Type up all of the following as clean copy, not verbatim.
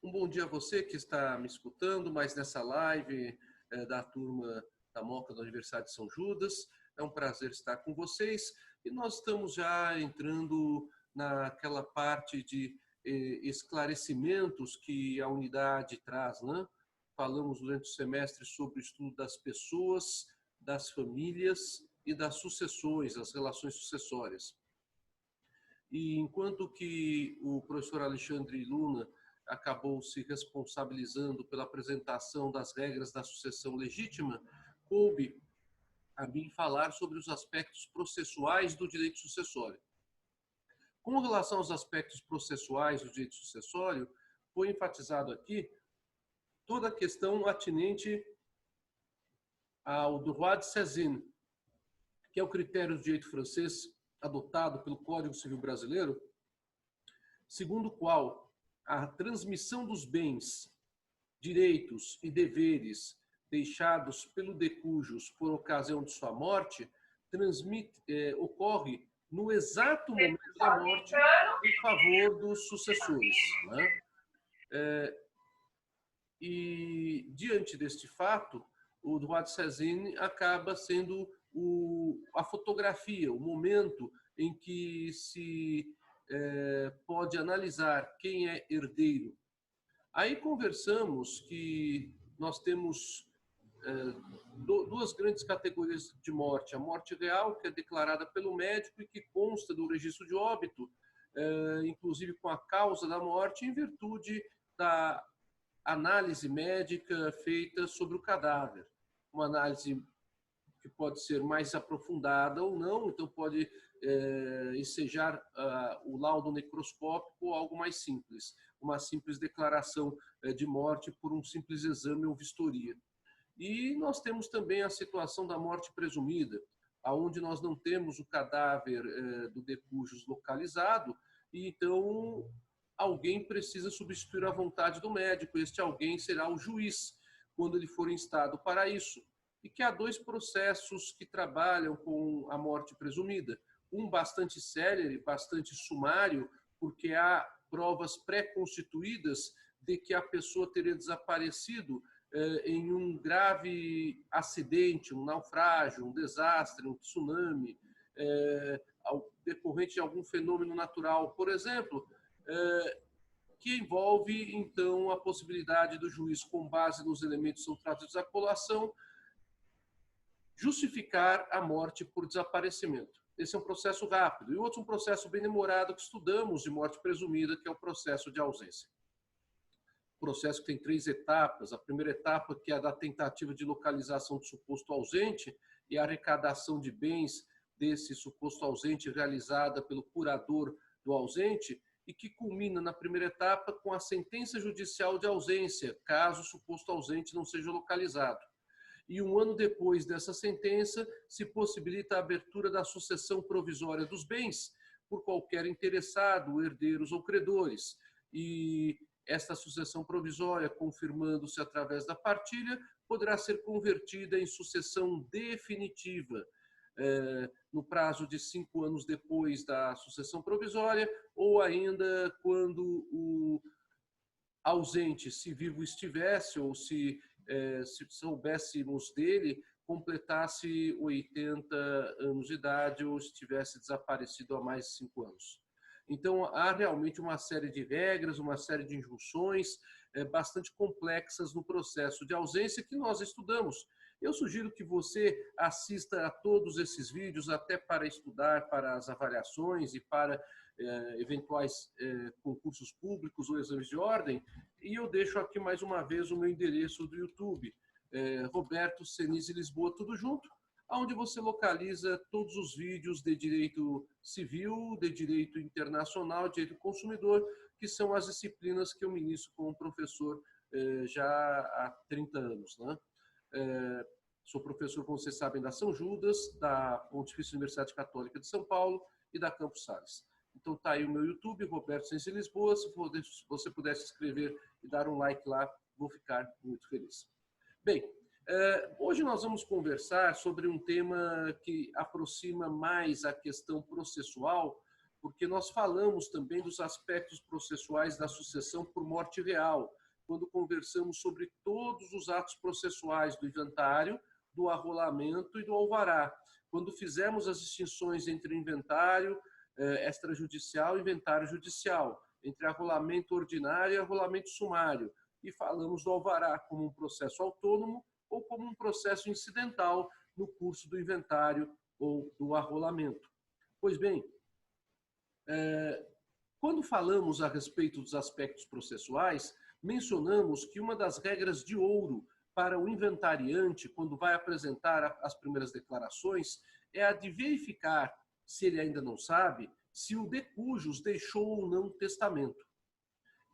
Um bom dia a você que está me escutando, mais nessa live da turma da Moca da Universidade de São Judas. É um prazer estar com vocês e nós estamos já entrando naquela parte de esclarecimentos que a unidade traz, né? Falamos durante o semestre sobre o estudo das pessoas, das famílias e das sucessões, as relações sucessórias. E enquanto que o professor Alexandre Luna acabou se responsabilizando pela apresentação das regras da sucessão legítima, coube a mim falar sobre os aspectos processuais do direito sucessório. Com relação aos aspectos processuais do direito sucessório, foi enfatizado aqui toda a questão atinente ao droit de saisine, que é o critério do direito francês adotado pelo Código Civil Brasileiro, segundo o qual a transmissão dos bens, direitos e deveres deixados pelo decujus por ocasião de sua morte ocorre no exato momento da morte em favor dos sucessores, né? E diante deste fato, o droit de saisine acaba sendo a fotografia, o momento em que se pode analisar quem é herdeiro. Aí conversamos que nós temos duas grandes categorias de morte. A morte real, que é declarada pelo médico e que consta do registro de óbito, inclusive com a causa da morte, em virtude da análise médica feita sobre o cadáver. Uma análise que pode ser mais aprofundada ou não, então pode ensejar o laudo necroscópico ou algo mais simples, uma simples declaração de morte por um simples exame ou vistoria. E nós temos também a situação da morte presumida, onde nós não temos o cadáver do decujus localizado, e então alguém precisa substituir a vontade do médico. Este alguém será o juiz, quando ele for instado para isso. E que há dois processos que trabalham com a morte presumida. Um bastante célere, bastante sumário, porque há provas pré-constituídas de que a pessoa teria desaparecido em um grave acidente, um naufrágio, um desastre, um tsunami, decorrente de algum fenômeno natural, por exemplo, que envolve, então, a possibilidade do juiz, com base nos elementos que são trazidos à colação, justificar a morte por desaparecimento. Esse é um processo rápido. E outro, um processo bem demorado que estudamos de morte presumida, que é o processo de ausência. O processo que tem 3 etapas. A primeira etapa, que é a da tentativa de localização do suposto ausente e a arrecadação de bens desse suposto ausente realizada pelo curador do ausente, e que culmina na primeira etapa com a sentença judicial de ausência, caso o suposto ausente não seja localizado. E 1 ano depois dessa sentença, se possibilita a abertura da sucessão provisória dos bens por qualquer interessado, herdeiros ou credores. E esta sucessão provisória, confirmando-se através da partilha, poderá ser convertida em sucessão definitiva, no prazo de 5 anos depois da sucessão provisória, ou ainda quando o ausente, se vivo estivesse, ou se soubéssemos dele, completasse 80 anos de idade ou estivesse desaparecido há mais de 5 anos. Então, há realmente uma série de regras, uma série de injunções bastante complexas no processo de ausência que nós estudamos. Eu sugiro que você assista a todos esses vídeos, até para estudar para as avaliações e para eventuais concursos públicos ou exames de ordem. E eu deixo aqui mais uma vez o meu endereço do YouTube, Roberto Senise Lisboa, tudo junto, onde você localiza todos os vídeos de direito civil, de direito internacional, de direito do consumidor, que são as disciplinas que eu ministro como professor já há 30 anos, né? Sou professor, como vocês sabem, da São Judas, da Pontifícia Universidade Católica de São Paulo e da Campos Sales. Então está aí o meu YouTube, Roberto Senise Lisboa. Se você puder se inscrever e dar um like lá, vou ficar muito feliz. Bem, hoje nós vamos conversar sobre um tema que aproxima mais a questão processual porque nós falamos também dos aspectos processuais da sucessão por morte real, quando conversamos sobre todos os atos processuais do inventário, do arrolamento e do alvará. Quando fizemos as distinções entre inventário extrajudicial e inventário judicial, entre arrolamento ordinário e arrolamento sumário, e falamos do alvará como um processo autônomo ou como um processo incidental no curso do inventário ou do arrolamento. Pois bem, quando falamos a respeito dos aspectos processuais, mencionamos que uma das regras de ouro para o inventariante, quando vai apresentar as primeiras declarações, é a de verificar, se ele ainda não sabe, se o de cujus deixou ou não testamento.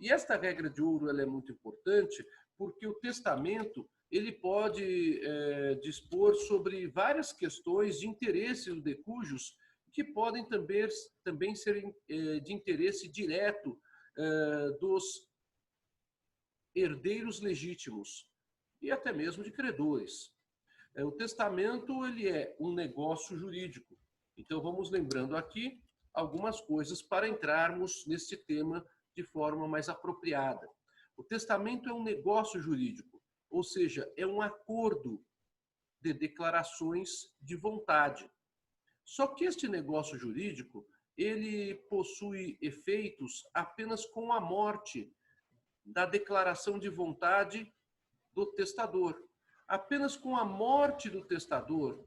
E esta regra de ouro ela é muito importante porque o testamento ele pode dispor sobre várias questões de interesse do de cujus que podem também ser de interesse direto dos herdeiros legítimos e até mesmo de credores. O testamento ele é um negócio jurídico. Então vamos lembrando aqui algumas coisas para entrarmos nesse tema de forma mais apropriada. O testamento é um negócio jurídico, ou seja, é um acordo de declarações de vontade. Só que este negócio jurídico, ele possui efeitos apenas com a morte da declaração de vontade do testador. Apenas com a morte do testador,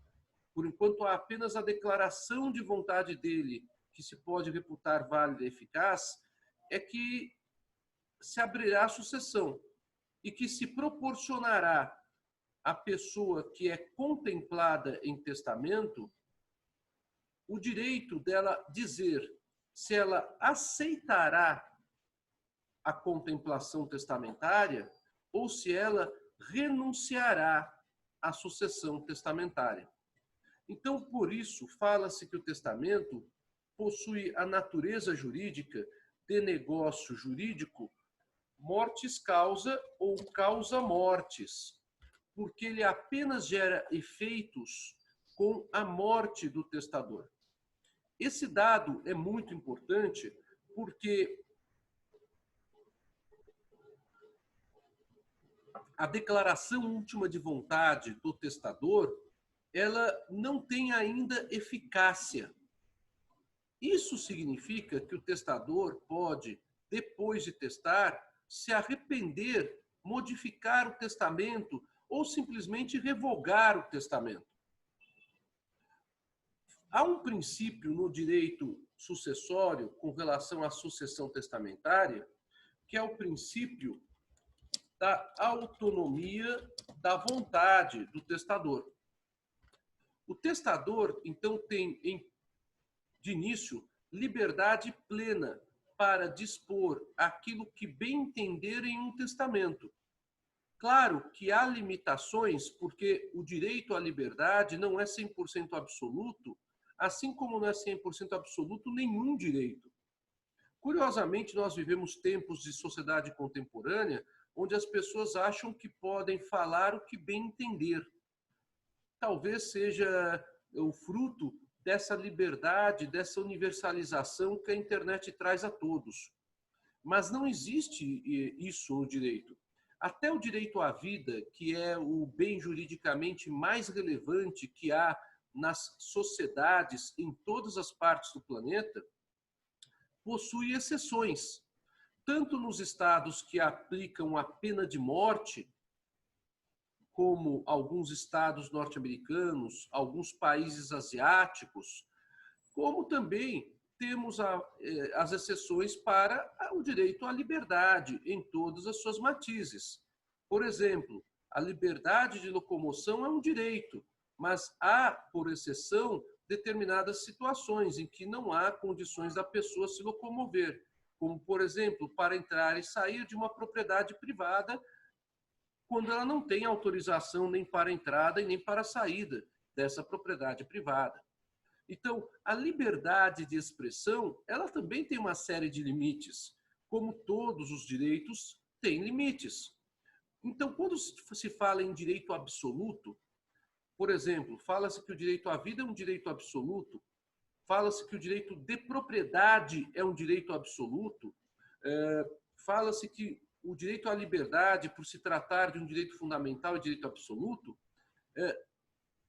por enquanto há apenas a declaração de vontade dele, que se pode reputar válida e eficaz, é que se abrirá a sucessão e que se proporcionará à pessoa que é contemplada em testamento o direito dela dizer se ela aceitará a contemplação testamentária ou se ela renunciará à sucessão testamentária. Então, por isso, fala-se que o testamento possui a natureza jurídica de negócio jurídico mortis causa ou causa mortis, porque ele apenas gera efeitos com a morte do testador. Esse dado é muito importante porque a declaração última de vontade do testador, ela não tem ainda eficácia. Isso significa que o testador pode, depois de testar, se arrepender, modificar o testamento ou simplesmente revogar o testamento. Há um princípio no direito sucessório com relação à sucessão testamentária, que é o princípio da autonomia da vontade do testador. O testador, então, tem, de início, liberdade plena para dispor aquilo que bem entender em um testamento. Claro que há limitações, porque o direito à liberdade não é 100% absoluto, assim como não é 100% absoluto nenhum direito. Curiosamente, nós vivemos tempos de sociedade contemporânea onde as pessoas acham que podem falar o que bem entender. Talvez seja o fruto dessa liberdade, dessa universalização que a internet traz a todos. Mas não existe isso no direito. Até o direito à vida, que é o bem juridicamente mais relevante que há nas sociedades em todas as partes do planeta, possui exceções. Tanto nos estados que aplicam a pena de morte, como alguns estados norte-americanos, alguns países asiáticos, como também temos as exceções para o direito à liberdade em todas as suas matizes. Por exemplo, a liberdade de locomoção é um direito, mas há, por exceção, determinadas situações em que não há condições da pessoa se locomover, como, por exemplo, para entrar e sair de uma propriedade privada quando ela não tem autorização nem para a entrada e nem para a saída dessa propriedade privada. Então, a liberdade de expressão, ela também tem uma série de limites, como todos os direitos têm limites. Então, quando se fala em direito absoluto, por exemplo, fala-se que o direito à vida é um direito absoluto, fala-se que o direito de propriedade é um direito absoluto, fala-se que o direito à liberdade, por se tratar de um direito fundamental e direito absoluto,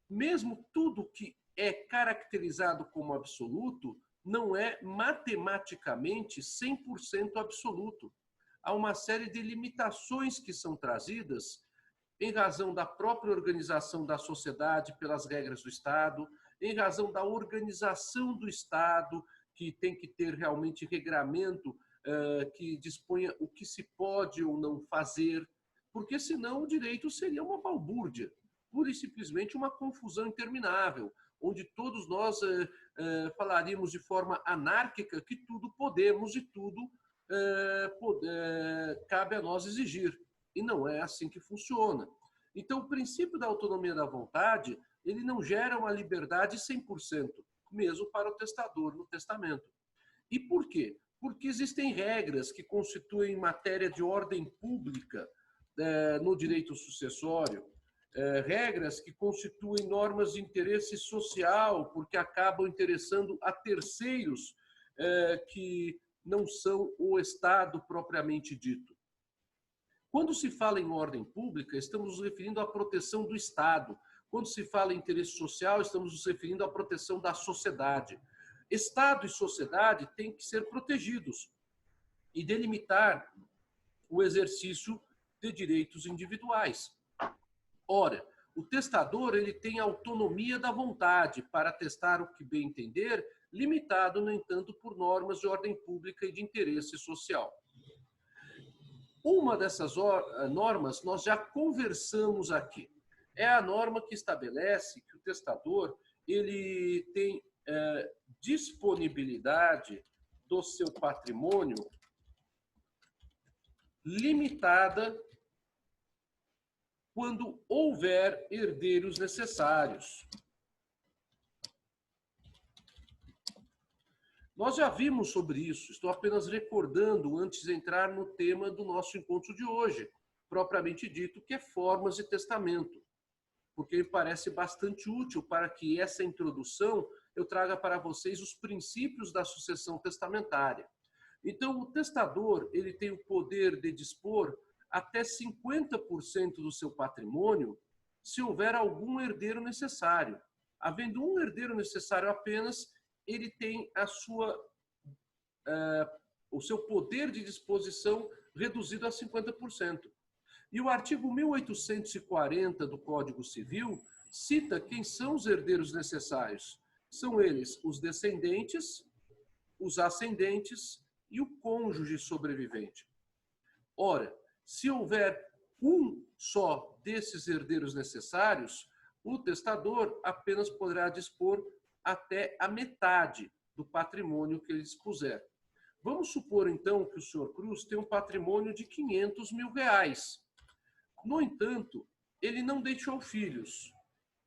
mesmo tudo que é caracterizado como absoluto, não é matematicamente 100% absoluto. Há uma série de limitações que são trazidas em razão da própria organização da sociedade pelas regras do Estado, em razão da organização do Estado, que tem que ter realmente regramento que disponha o que se pode ou não fazer, porque senão o direito seria uma balbúrdia, pura e simplesmente uma confusão interminável, onde todos nós falaríamos de forma anárquica que tudo podemos e tudo cabe a nós exigir. E não é assim que funciona. Então, o princípio da autonomia da vontade, ele não gera uma liberdade 100%, mesmo para o testador no testamento. E por quê? Porque existem regras que constituem matéria de ordem pública no direito sucessório, regras que constituem normas de interesse social, porque acabam interessando a terceiros que não são o Estado propriamente dito. Quando se fala em ordem pública, estamos nos referindo à proteção do Estado. Quando se fala em interesse social, estamos nos referindo à proteção da sociedade. Estado e sociedade têm que ser protegidos e delimitar o exercício de direitos individuais. Ora, o testador ele tem autonomia da vontade para testar o que bem entender, limitado, no entanto, por normas de ordem pública e de interesse social. Uma dessas normas nós já conversamos aqui. É a norma que estabelece que o testador ele tem disponibilidade do seu patrimônio limitada quando houver herdeiros necessários. Nós já vimos sobre isso, estou apenas recordando antes de entrar no tema do nosso encontro de hoje, propriamente dito, que é formas de testamento, porque me parece bastante útil para que essa introdução eu traga para vocês os princípios da sucessão testamentária. Então, o testador ele tem o poder de dispor até 50% do seu patrimônio se houver algum herdeiro necessário. Havendo um herdeiro necessário apenas, ele tem o seu poder de disposição reduzido a 50%. E o artigo 1840 do Código Civil cita quem são os herdeiros necessários. São eles os descendentes, os ascendentes e o cônjuge sobrevivente. Ora, se houver um só desses herdeiros necessários, o testador apenas poderá dispor até a metade do patrimônio que ele dispuser. Vamos supor, então, que o senhor Cruz tem um patrimônio de R$500 mil. No entanto, ele não deixou filhos,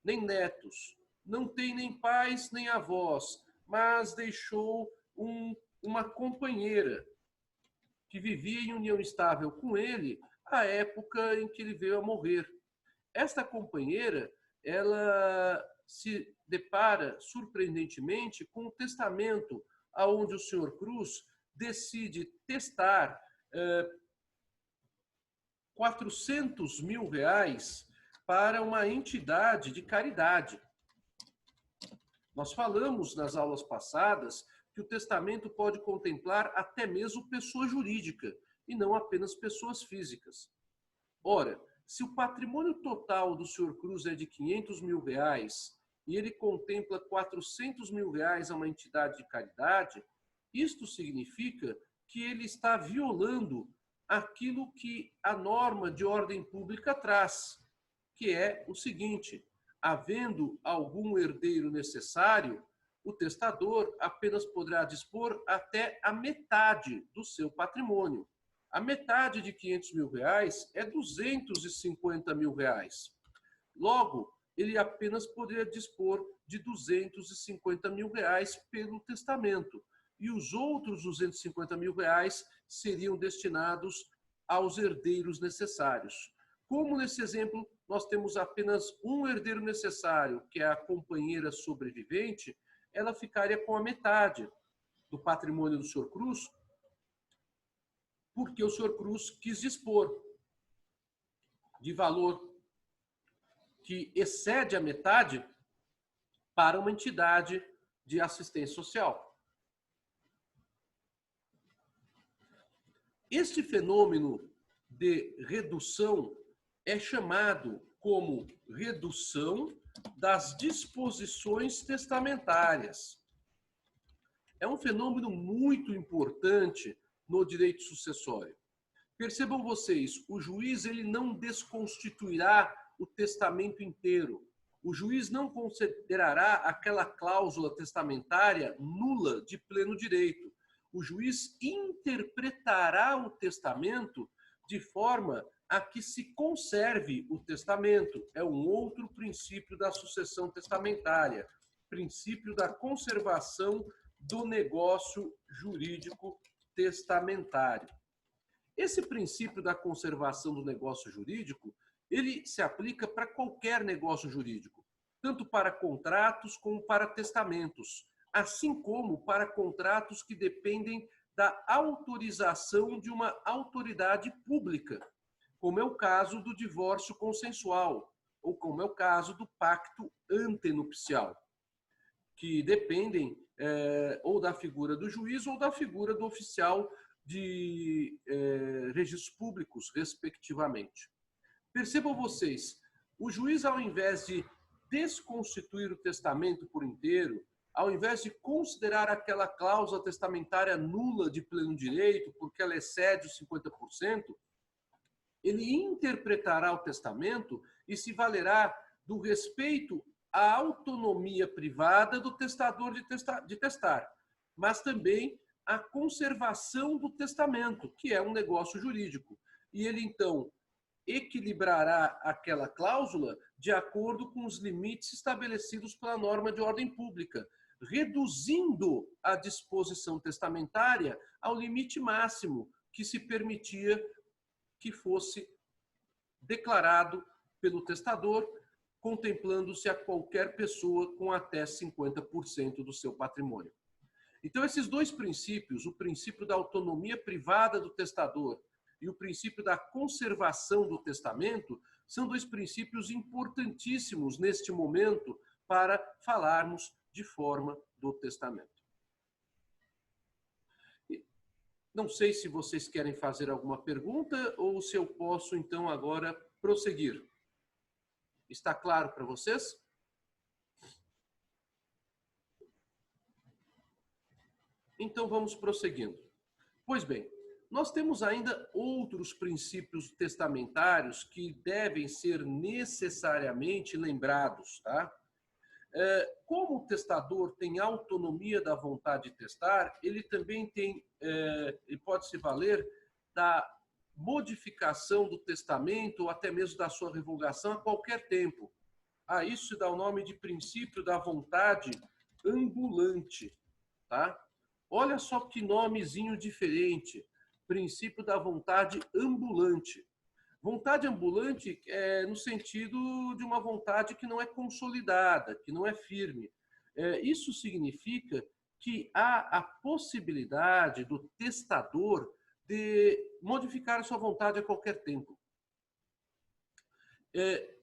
nem netos, não tem nem pais, nem avós, mas deixou uma companheira que vivia em união estável com ele à época em que ele veio a morrer. Esta companheira, ela se depara, surpreendentemente, com um testamento onde o senhor Cruz decide testar R$400 mil para uma entidade de caridade. Nós falamos nas aulas passadas que o testamento pode contemplar até mesmo pessoa jurídica e não apenas pessoas físicas. Ora, se o patrimônio total do senhor Cruz é de R$500 mil e ele contempla R$400 mil a uma entidade de caridade, isto significa que ele está violando aquilo que a norma de ordem pública traz, que é o seguinte: havendo algum herdeiro necessário, o testador apenas poderá dispor até a metade do seu patrimônio. A metade de R$500 mil é R$250 mil. Logo, ele apenas poderia dispor de R$250 mil pelo testamento. E os outros R$250 mil seriam destinados aos herdeiros necessários. Como nesse exemplo nós temos apenas um herdeiro necessário, que é a companheira sobrevivente, ela ficaria com a metade do patrimônio do senhor Cruz, porque o senhor Cruz quis dispor de valor que excede a metade para uma entidade de assistência social. Este fenômeno de redução é chamado como redução das disposições testamentárias. É um fenômeno muito importante no direito sucessório. Percebam vocês, o juiz ele não desconstituirá o testamento inteiro. O juiz não considerará aquela cláusula testamentária nula de pleno direito. O juiz interpretará o testamento de forma a que se conserve o testamento. É um outro princípio da sucessão testamentária, princípio da conservação do negócio jurídico testamentário. Esse princípio da conservação do negócio jurídico, ele se aplica para qualquer negócio jurídico, tanto para contratos como para testamentos, assim como para contratos que dependem da autorização de uma autoridade pública, como é o caso do divórcio consensual, ou como é o caso do pacto antenupcial, que dependem ou da figura do juiz ou da figura do oficial de registros públicos, respectivamente. Percebam vocês, o juiz, ao invés de desconstituir o testamento por inteiro, ao invés de considerar aquela cláusula testamentária nula de pleno direito, porque ela excede os 50%, ele interpretará o testamento e se valerá do respeito à autonomia privada do testador de testar, mas também a conservação do testamento, que é um negócio jurídico. E ele, então, equilibrará aquela cláusula de acordo com os limites estabelecidos pela norma de ordem pública, reduzindo a disposição testamentária ao limite máximo que se permitia que fosse declarado pelo testador, contemplando-se a qualquer pessoa com até 50% do seu patrimônio. Então, esses dois princípios, o princípio da autonomia privada do testador e o princípio da conservação do testamento, são dois princípios importantíssimos neste momento para falarmos de forma do testamento. Não sei se vocês querem fazer alguma pergunta ou se eu posso, então, agora prosseguir. Está claro para vocês? Então, vamos prosseguindo. Pois bem, nós temos ainda outros princípios testamentários que devem ser necessariamente lembrados, tá? Como o testador tem autonomia da vontade de testar, ele também tem, ele pode se valer da modificação do testamento ou até mesmo da sua revogação a qualquer tempo. A isso se dá o nome de princípio da vontade ambulante, tá? Olha só que nomezinho diferente, princípio da vontade ambulante. Vontade ambulante é no sentido de uma vontade que não é consolidada, que não é firme. Isso significa que há a possibilidade do testador de modificar a sua vontade a qualquer tempo.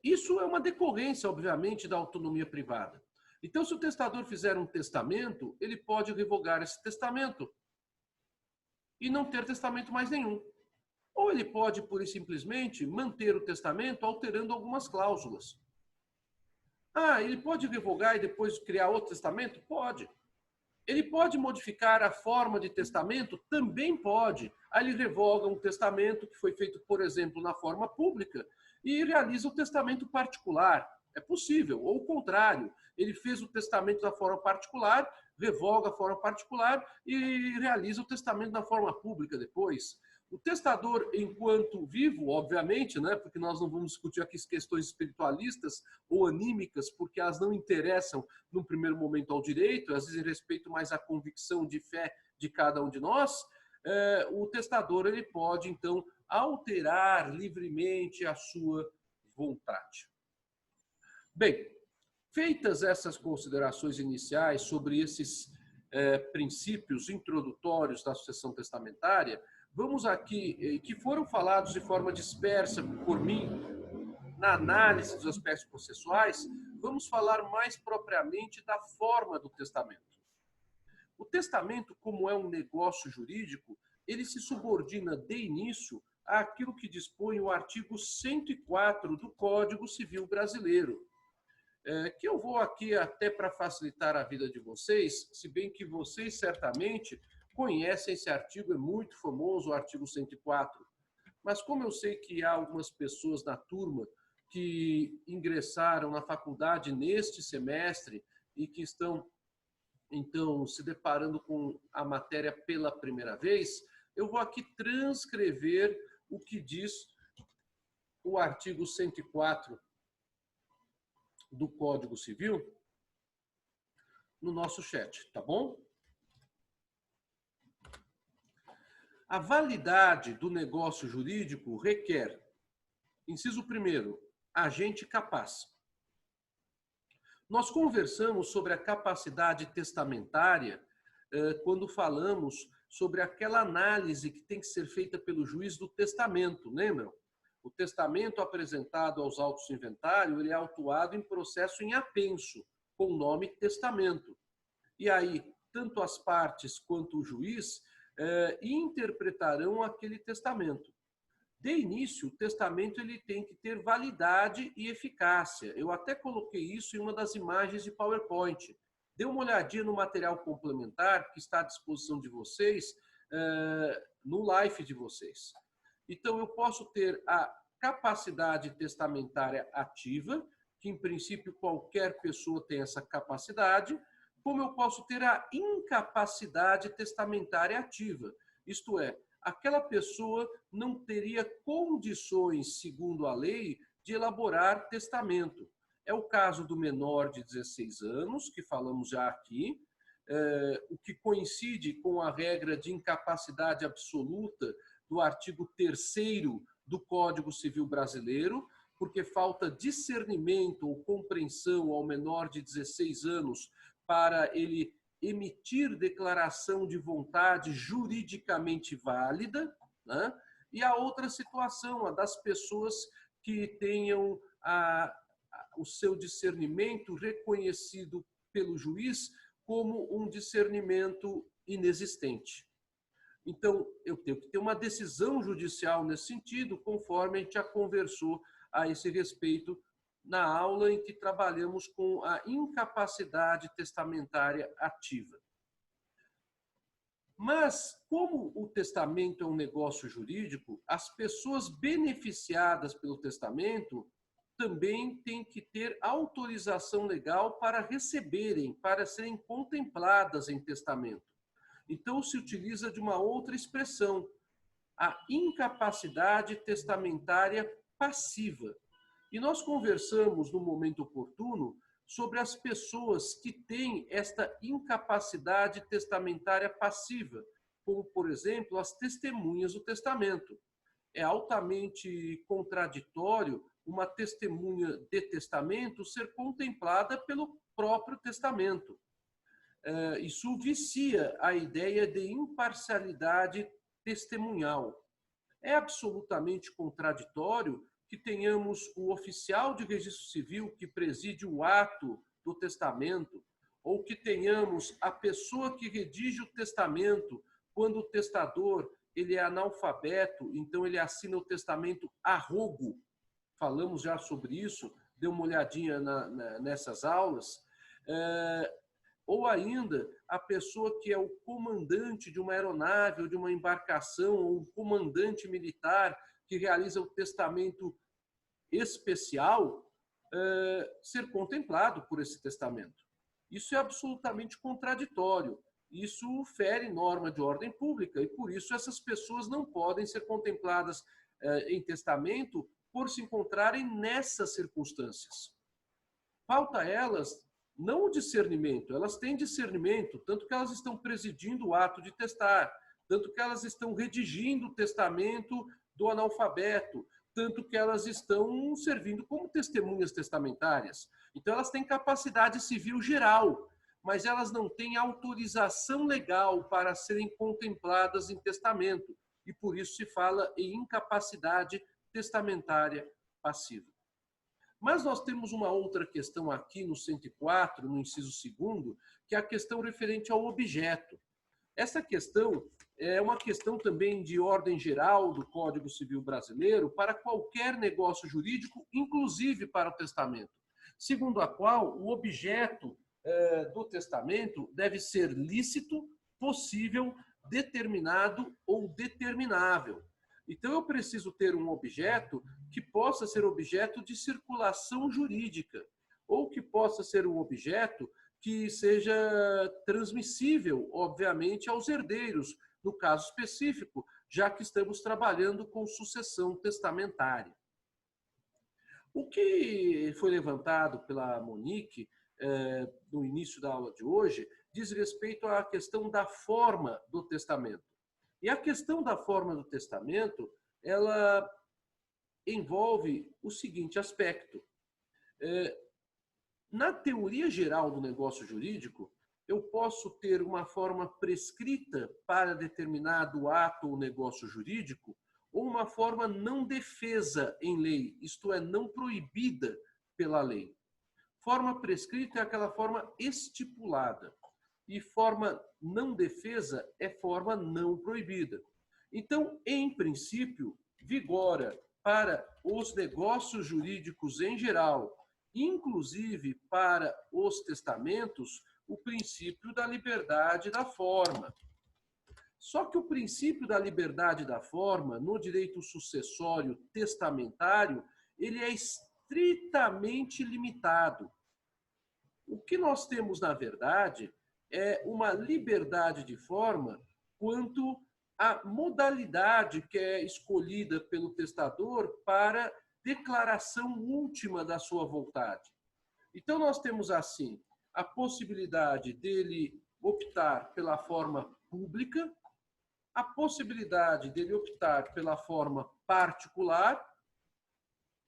Isso é uma decorrência, obviamente, da autonomia privada. Então, se o testador fizer um testamento, ele pode revogar esse testamento e não ter testamento mais nenhum. Ou ele pode, pura e simplesmente, manter o testamento alterando algumas cláusulas. Ele pode revogar e depois criar outro testamento? Pode. Ele pode modificar a forma de testamento? Também pode. Aí ele revoga um testamento que foi feito, por exemplo, na forma pública e realiza o testamento particular. É possível. Ou o contrário, ele fez o testamento da forma particular, revoga a forma particular e realiza o testamento da forma pública depois. O testador, enquanto vivo, obviamente, né, porque nós não vamos discutir aqui questões espiritualistas ou anímicas, porque elas não interessam, num primeiro momento, ao direito, às vezes respeito mais à convicção de fé de cada um de nós, o testador ele pode, então, alterar livremente a sua vontade. Bem, Feitas essas considerações iniciais sobre esses princípios introdutórios da sucessão testamentária, vamos aqui, que foram falados de forma dispersa por mim na análise dos aspectos processuais, vamos falar mais propriamente da forma do testamento. O testamento, como é um negócio jurídico, ele se subordina de início àquilo que dispõe o artigo 104 do Código Civil Brasileiro, que eu vou aqui até para facilitar a vida de vocês, se bem que vocês certamente conhecem esse artigo, é muito famoso, o artigo 104. Mas como eu sei que há algumas pessoas na turma que ingressaram na faculdade neste semestre e que estão, então, se deparando com a matéria pela primeira vez, eu vou aqui transcrever o que diz o artigo 104 do Código Civil no nosso chat, tá bom? A validade do negócio jurídico requer, inciso 1º, agente capaz. Nós conversamos sobre a capacidade testamentária quando falamos sobre aquela análise que tem que ser feita pelo juiz do testamento, lembram? O testamento apresentado aos autos de inventário, ele é autuado em processo em apenso, com o nome testamento. E aí, tanto as partes quanto o juiz interpretarão aquele testamento. De início, o testamento ele tem que ter validade e eficácia. Eu até coloquei isso em uma das imagens de PowerPoint. Dê uma olhadinha no material complementar que está à disposição de vocês, no live de vocês. Então, eu posso ter a capacidade testamentária ativa, que em princípio qualquer pessoa tem essa capacidade, como eu posso ter a incapacidade testamentária ativa, isto é, aquela pessoa não teria condições, segundo a lei, de elaborar testamento. É o caso do menor de 16 anos, que falamos já aqui, o que coincide com a regra de incapacidade absoluta do artigo 3º do Código Civil Brasileiro, porque falta discernimento ou compreensão ao menor de 16 anos para ele emitir declaração de vontade juridicamente válida, né? E a outra situação, a das pessoas que tenham o seu discernimento reconhecido pelo juiz como um discernimento inexistente. Então, eu tenho que ter uma decisão judicial nesse sentido, conforme a gente já conversou a esse respeito na aula em que trabalhamos com a incapacidade testamentária ativa. Mas, como o testamento é um negócio jurídico, as pessoas beneficiadas pelo testamento também têm que ter autorização legal para receberem, para serem contempladas em testamento. Então, se utiliza de uma outra expressão, a incapacidade testamentária passiva. E nós conversamos no momento oportuno sobre as pessoas que têm esta incapacidade testamentária passiva, como, por exemplo, as testemunhas do testamento. É altamente contraditório uma testemunha de testamento ser contemplada pelo próprio testamento. Isso vicia a ideia de imparcialidade testemunhal. É absolutamente contraditório que tenhamos o oficial de registro civil que preside o ato do testamento, ou que tenhamos a pessoa que redige o testamento, quando o testador ele é analfabeto, então ele assina o testamento a rogo. Falamos já sobre isso, dê uma olhadinha nessas aulas. Ou ainda, a pessoa que é o comandante de uma aeronave ou de uma embarcação, ou um comandante militar que realiza o testamento especial, ser contemplado por esse testamento. Isso é absolutamente contraditório. Isso fere norma de ordem pública e, por isso, essas pessoas não podem ser contempladas em testamento por se encontrarem nessas circunstâncias. Falta a elas não o discernimento, elas têm discernimento, tanto que elas estão presidindo o ato de testar, tanto que elas estão redigindo o testamento do analfabeto, tanto que elas estão servindo como testemunhas testamentárias. Então, elas têm capacidade civil geral, mas elas não têm autorização legal para serem contempladas em testamento, e por isso se fala em incapacidade testamentária passiva. Mas nós temos uma outra questão aqui no 104, no inciso 2º, que é a questão referente ao objeto. Essa questão é uma questão também de ordem geral do Código Civil Brasileiro para qualquer negócio jurídico, inclusive para o testamento, segundo a qual o objeto do testamento deve ser lícito, possível, determinado ou determinável. Então, eu preciso ter um objeto que possa ser objeto de circulação jurídica, ou que possa ser um objeto que seja transmissível, obviamente, aos herdeiros, no caso específico, já que estamos trabalhando com sucessão testamentária. O que foi levantado pela Monique no início da aula de hoje diz respeito à questão da forma do testamento. E a questão da forma do testamento, ela envolve o seguinte aspecto. Na teoria geral do negócio jurídico, eu posso ter uma forma prescrita para determinado ato ou negócio jurídico, ou uma forma não defesa em lei, isto é, não proibida pela lei. Forma prescrita é aquela forma estipulada. E forma não defesa é forma não proibida. Então, em princípio, vigora para os negócios jurídicos em geral, inclusive para os testamentos, o princípio da liberdade da forma. Só que o princípio da liberdade da forma, no direito sucessório testamentário, ele é estritamente limitado. O que nós temos, na verdade, é uma liberdade de forma quanto à modalidade que é escolhida pelo testador para declaração última da sua vontade. Então, nós temos, assim, a possibilidade dele optar pela forma pública, a possibilidade dele optar pela forma particular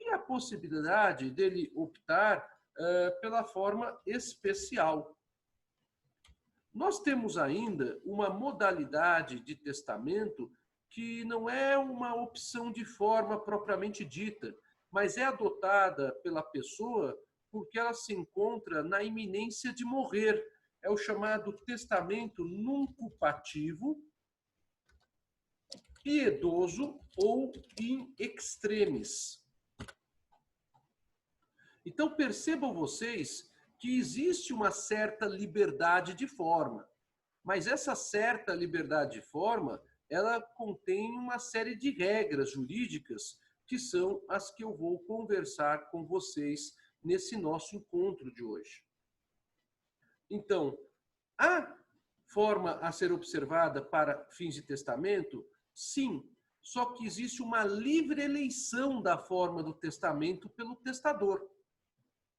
e a possibilidade dele optar pela forma especial. Nós temos ainda uma modalidade de testamento que não é uma opção de forma propriamente dita, mas é adotada pela pessoa porque ela se encontra na iminência de morrer. É o chamado testamento nuncupativo, piedoso ou in extremis. Então, percebam vocês que existe uma certa liberdade de forma, mas essa certa liberdade de forma, ela contém uma série de regras jurídicas que são as que eu vou conversar com vocês nesse nosso encontro de hoje. Então, a forma a ser observada para fins de testamento? Sim, só que existe uma livre eleição da forma do testamento pelo testador.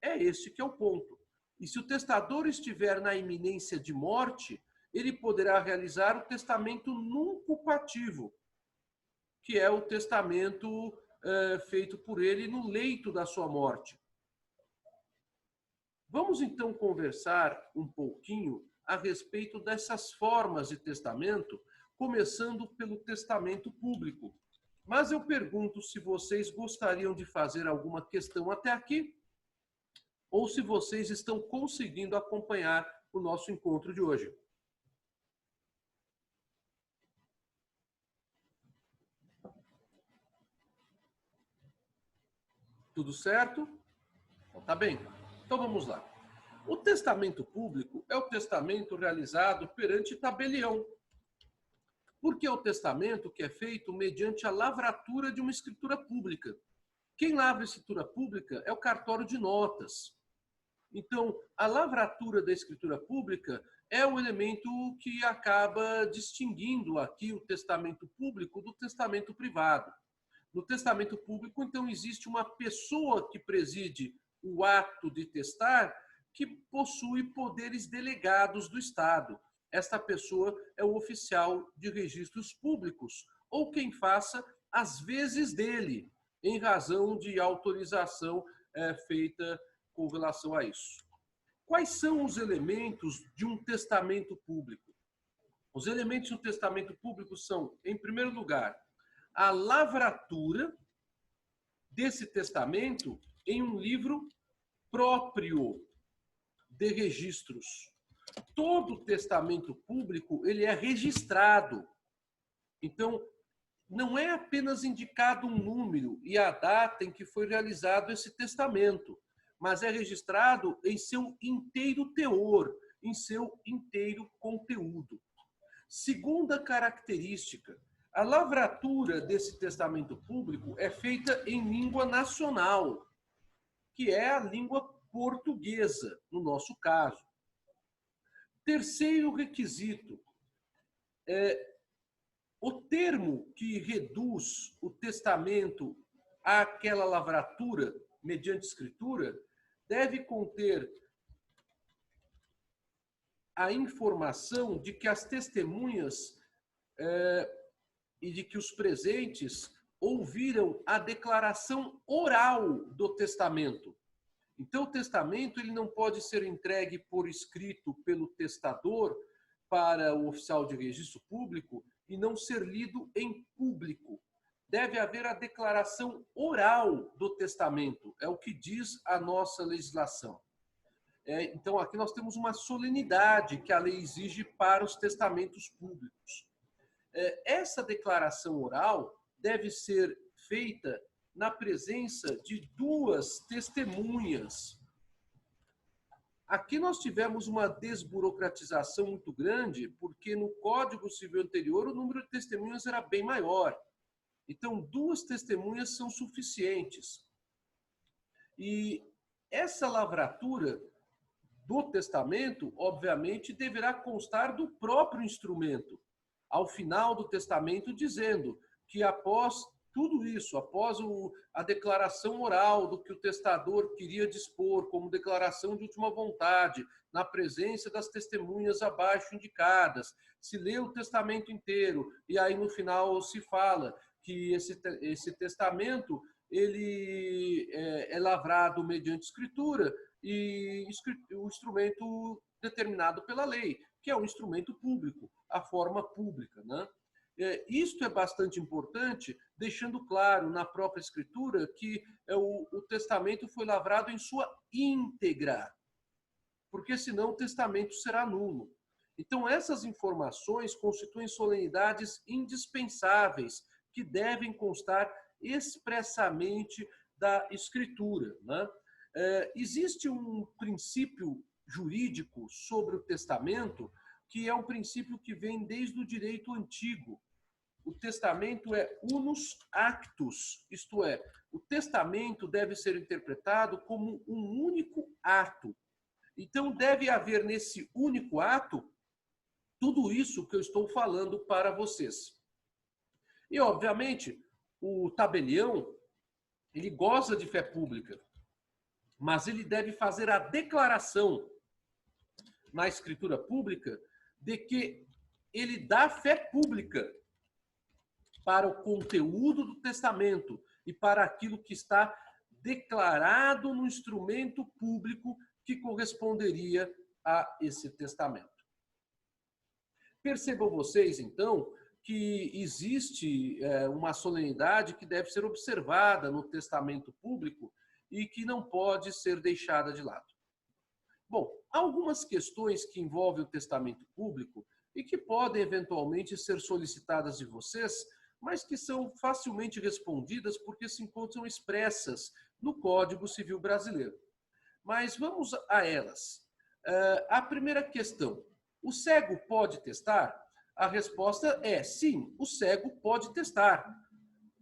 É esse que é o ponto. E se o testador estiver na iminência de morte, ele poderá realizar o testamento nuncupativo, que é o testamento feito por ele no leito da sua morte. Vamos então conversar um pouquinho a respeito dessas formas de testamento, começando pelo testamento público. Mas eu pergunto se vocês gostariam de fazer alguma questão até aqui, ou se vocês estão conseguindo acompanhar o nosso encontro de hoje. Tudo certo? Então, tá bem. Então vamos lá. O testamento público é o testamento realizado perante tabelião. Porque é o testamento que é feito mediante a lavratura de uma escritura pública. Quem lavra a escritura pública é o cartório de notas. Então, a lavratura da escritura pública é o elemento que acaba distinguindo aqui o testamento público do testamento privado. No testamento público, então, existe uma pessoa que preside o ato de testar que possui poderes delegados do Estado. Esta pessoa é o oficial de registros públicos, ou quem faça as vezes dele. em razão de autorização feita com relação a isso. Quais são os elementos de um testamento público? Os elementos de um testamento público são, em primeiro lugar, a lavratura desse testamento em um livro próprio de registros. Todo testamento público ele é registrado. Então, não é apenas indicado um número e a data em que foi realizado esse testamento, mas é registrado em seu inteiro teor, em seu inteiro conteúdo. Segunda característica, a lavratura desse testamento público é feita em língua nacional, que é a língua portuguesa, no nosso caso. Terceiro requisito, o termo que reduz o testamento àquela lavratura, mediante escritura, deve conter a informação de que as testemunhas e de que os presentes ouviram a declaração oral do testamento. Então, o testamento ele não pode ser entregue por escrito pelo testador para o oficial de registro público e não ser lido em público. Deve haver a declaração oral do testamento, é o que diz a nossa legislação. Então, aqui nós temos uma solenidade que a lei exige para os testamentos públicos. Essa declaração oral deve ser feita na presença de duas testemunhas. Aqui nós tivemos uma desburocratização muito grande, porque no Código Civil anterior o número de testemunhas era bem maior. Então, duas testemunhas são suficientes. E essa lavratura do testamento, obviamente, deverá constar do próprio instrumento, ao final do testamento, dizendo que após tudo isso, após a declaração oral do que o testador queria dispor como declaração de última vontade, na presença das testemunhas abaixo indicadas, se lê o testamento inteiro e aí no final se fala que esse testamento ele é lavrado mediante escritura e o instrumento determinado pela lei, que é um instrumento público, a forma pública, né? Isto é bastante importante, deixando claro na própria escritura que o testamento foi lavrado em sua íntegra, porque senão o testamento será nulo. Então, essas informações constituem solenidades indispensáveis que devem constar expressamente da escritura, né? Existe um princípio jurídico sobre o testamento que é um princípio que vem desde o direito antigo. O testamento é unus actus, isto é, o testamento deve ser interpretado como um único ato. Então, deve haver nesse único ato tudo isso que eu estou falando para vocês. E, obviamente, o tabelião, ele goza de fé pública, mas ele deve fazer a declaração na escritura pública de que ele dá fé pública para o conteúdo do testamento e para aquilo que está declarado no instrumento público que corresponderia a esse testamento. Percebam vocês, então, que existe uma solenidade que deve ser observada no testamento público e que não pode ser deixada de lado. Bom, há algumas questões que envolvem o testamento público e que podem eventualmente ser solicitadas de vocês, mas que são facilmente respondidas porque se encontram expressas no Código Civil Brasileiro. Mas vamos a elas. A primeira questão, o cego pode testar? A resposta é sim, o cego pode testar.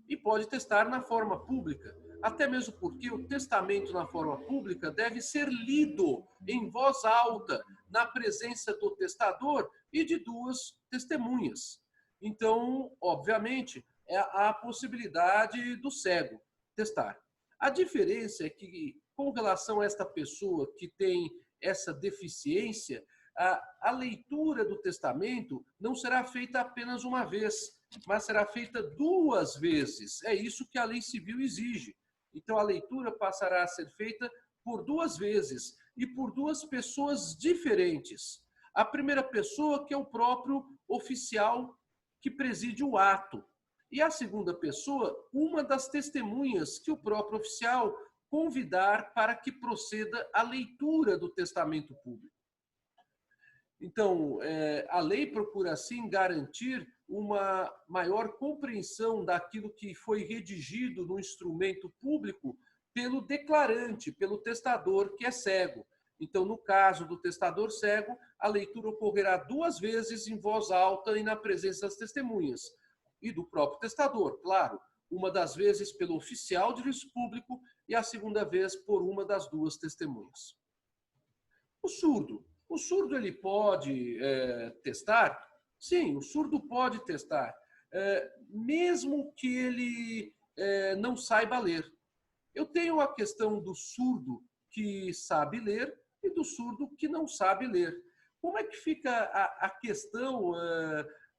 E pode testar na forma pública. Até mesmo porque o testamento na forma pública deve ser lido em voz alta, na presença do testador e de duas testemunhas. Então, obviamente, há a possibilidade do cego testar. A diferença é que, com relação a esta pessoa que tem essa deficiência, a leitura do testamento não será feita apenas uma vez, mas será feita 2 vezes. É isso que a lei civil exige. Então, a leitura passará a ser feita por 2 vezes e por 2 pessoas diferentes. A primeira pessoa, que é o próprio oficial que preside o ato. E a segunda pessoa, uma das testemunhas que o próprio oficial convidar para que proceda a leitura do testamento público. Então, a lei procura, assim, garantir uma maior compreensão daquilo que foi redigido no instrumento público pelo declarante, pelo testador, que é cego. Então, no caso do testador cego, a leitura ocorrerá 2 vezes em voz alta e na presença das testemunhas. E do próprio testador, claro. Uma das vezes pelo oficial de juízo público e a segunda vez por uma das 2 testemunhas. O surdo. O surdo, ele pode testar? Sim, o surdo pode testar, mesmo que ele não saiba ler. Eu tenho a questão do surdo que sabe ler e do surdo que não sabe ler. Como é que fica a questão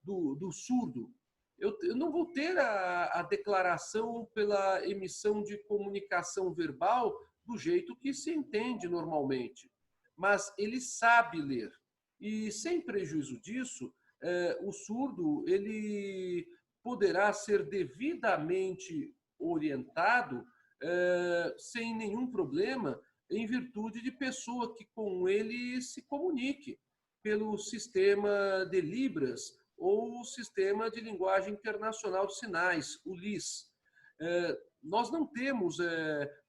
do surdo? Eu não vou ter a declaração pela emissão de comunicação verbal do jeito que se entende normalmente, mas ele sabe ler. E sem prejuízo disso, o surdo ele poderá ser devidamente orientado sem nenhum problema, em virtude de pessoa que com ele se comunique pelo sistema de Libras ou o Sistema de Linguagem Internacional de Sinais, o LIS. Nós não temos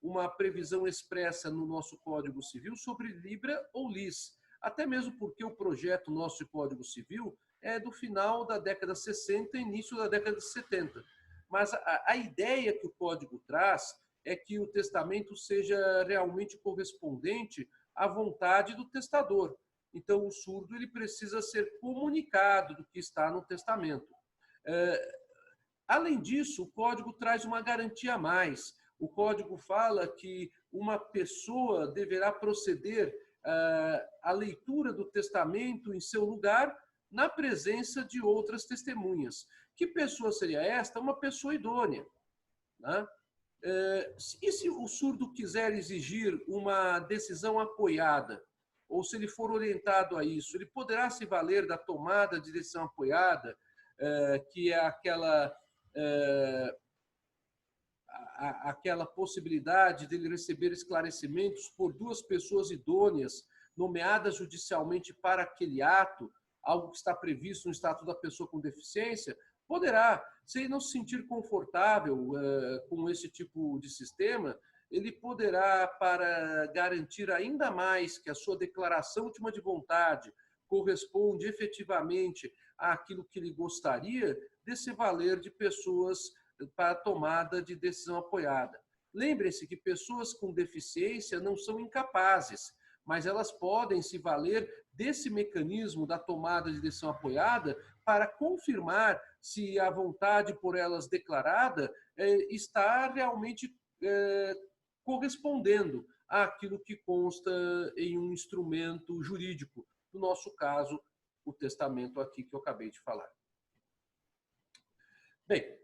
uma previsão expressa no nosso Código Civil sobre Libra ou LIS, até mesmo porque o projeto nosso de Código Civil é do final da década de 60 e início da década de 70. Mas a ideia que o Código traz é que o testamento seja realmente correspondente à vontade do testador. Então, o surdo ele precisa ser comunicado do que está no testamento. Além disso, o Código traz uma garantia a mais. O Código fala que uma pessoa deverá proceder à leitura do testamento em seu lugar, na presença de outras testemunhas. Que pessoa seria esta? Uma pessoa idônea, né? E se o surdo quiser exigir uma decisão apoiada, ou se ele for orientado a isso, ele poderá se valer da tomada de decisão apoiada, que é aquela possibilidade de ele receber esclarecimentos por 2 pessoas idôneas, nomeadas judicialmente para aquele ato, algo que está previsto no Estatuto da Pessoa com Deficiência. Poderá, se ele não se sentir confortável com esse tipo de sistema, ele poderá, para garantir ainda mais que a sua declaração última de vontade corresponde efetivamente àquilo que ele gostaria, de se valer de pessoas para a tomada de decisão apoiada. Lembre-se que pessoas com deficiência não são incapazes, mas elas podem se valer desse mecanismo da tomada de decisão apoiada para confirmar se a vontade por elas declarada está realmente correspondendo àquilo que consta em um instrumento jurídico. No nosso caso, o testamento aqui que eu acabei de falar. Bem,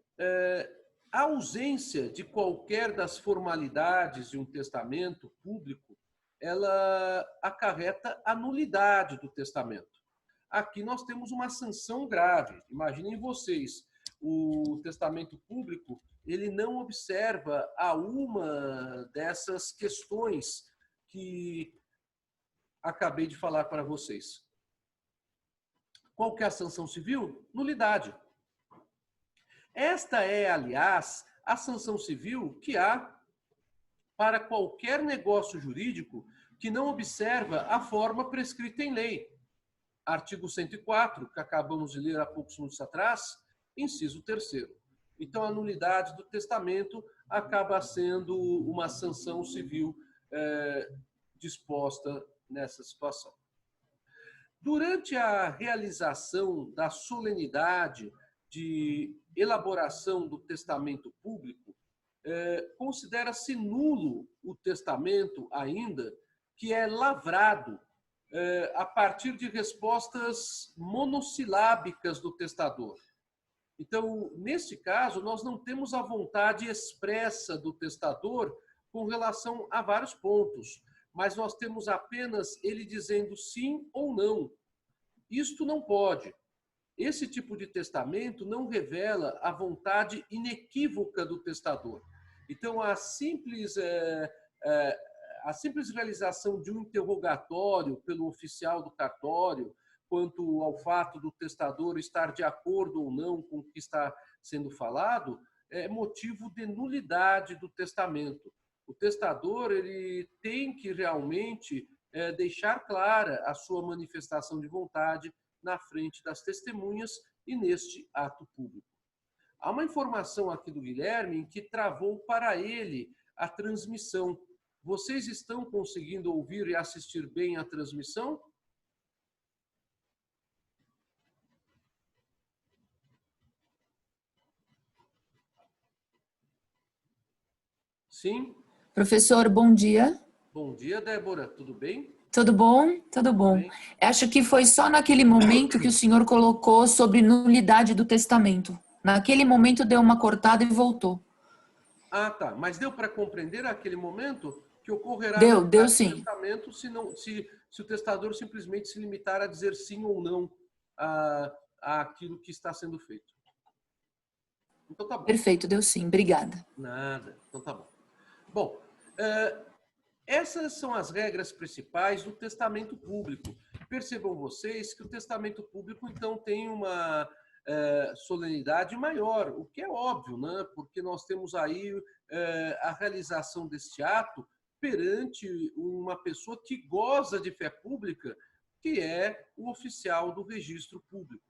a ausência de qualquer das formalidades de um testamento público, ela acarreta a nulidade do testamento. Aqui nós temos uma sanção grave. Imaginem vocês, o testamento público, ele não observa a uma dessas questões que acabei de falar para vocês. Qual que é a sanção civil? Nulidade. Esta é, aliás, a sanção civil que há para qualquer negócio jurídico que não observa a forma prescrita em lei. Artigo 104, que acabamos de ler há poucos minutos atrás, inciso 3º. Então, a nulidade do testamento acaba sendo uma sanção civil disposta nessa situação. Durante a realização da solenidade de elaboração do testamento público, considera-se nulo o testamento ainda que é lavrado a partir de respostas monossilábicas do testador. Então, neste caso, nós não temos a vontade expressa do testador com relação a vários pontos, mas nós temos apenas ele dizendo sim ou não. Isto não pode. Esse tipo de testamento não revela a vontade inequívoca do testador. Então, a simples realização de um interrogatório pelo oficial do cartório, quanto ao fato do testador estar de acordo ou não com o que está sendo falado, é motivo de nulidade do testamento. O testador ele tem que realmente deixar clara a sua manifestação de vontade na frente das testemunhas e neste ato público. Há uma informação aqui do Guilherme que travou para ele a transmissão. Vocês estão conseguindo ouvir e assistir bem a transmissão? Sim? Professor, bom dia. Bom dia, Débora. Tudo bem? Tudo bom? Tudo bom. Bem. Acho que foi só naquele momento que o senhor colocou sobre nulidade do testamento. Naquele momento deu uma cortada e voltou. Ah, tá. Mas deu para compreender aquele momento que ocorrerá Deu sim. testamento se o testador simplesmente se limitar a dizer sim ou não a aquilo que está sendo feito. Então tá bom. Perfeito, deu sim. Obrigada. Nada. Então tá bom. Bom, essas são as regras principais do testamento público. Percebam vocês que o testamento público, então, tem uma solenidade maior, o que é óbvio, né? Porque nós temos aí a realização deste ato perante uma pessoa que goza de fé pública, que é o oficial do registro público.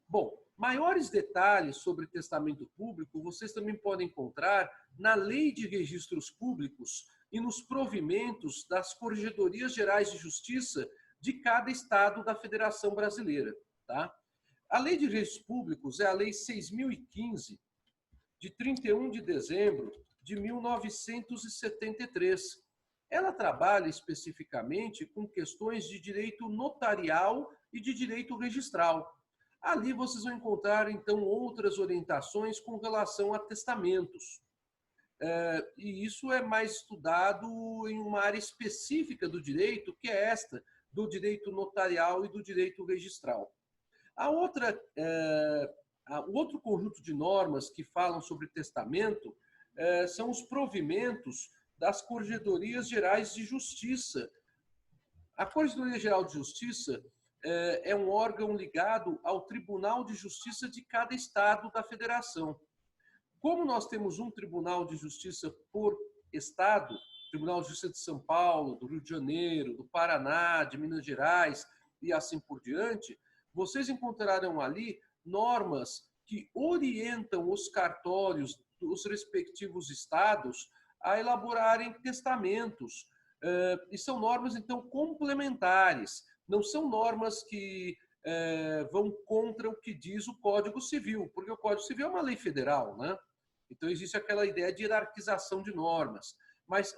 Bom, maiores detalhes sobre testamento público vocês também podem encontrar na Lei de Registros Públicos e nos provimentos das Corregedorias Gerais de Justiça de cada estado da Federação Brasileira. Tá? A Lei de Registros Públicos é a Lei 6.015, de 31 de dezembro de 1973. Ela trabalha especificamente com questões de direito notarial e de direito registral. Ali vocês vão encontrar, então, outras orientações com relação a testamentos. E isso é mais estudado em uma área específica do direito, que é esta, do direito notarial e do direito registral. O outro conjunto de normas que falam sobre testamento são os provimentos das Corregedorias Gerais de Justiça. A Corregedoria Geral de Justiça é um órgão ligado ao Tribunal de Justiça de cada estado da federação. Como nós temos um Tribunal de Justiça por estado, Tribunal de Justiça de São Paulo, do Rio de Janeiro, do Paraná, de Minas Gerais e assim por diante, vocês encontrarão ali normas que orientam os cartórios dos respectivos estados a elaborarem testamentos. E são normas, então, complementares. Não são normas que vão contra o que diz o Código Civil, porque o Código Civil é uma lei federal, né? Então, existe aquela ideia de hierarquização de normas. Mas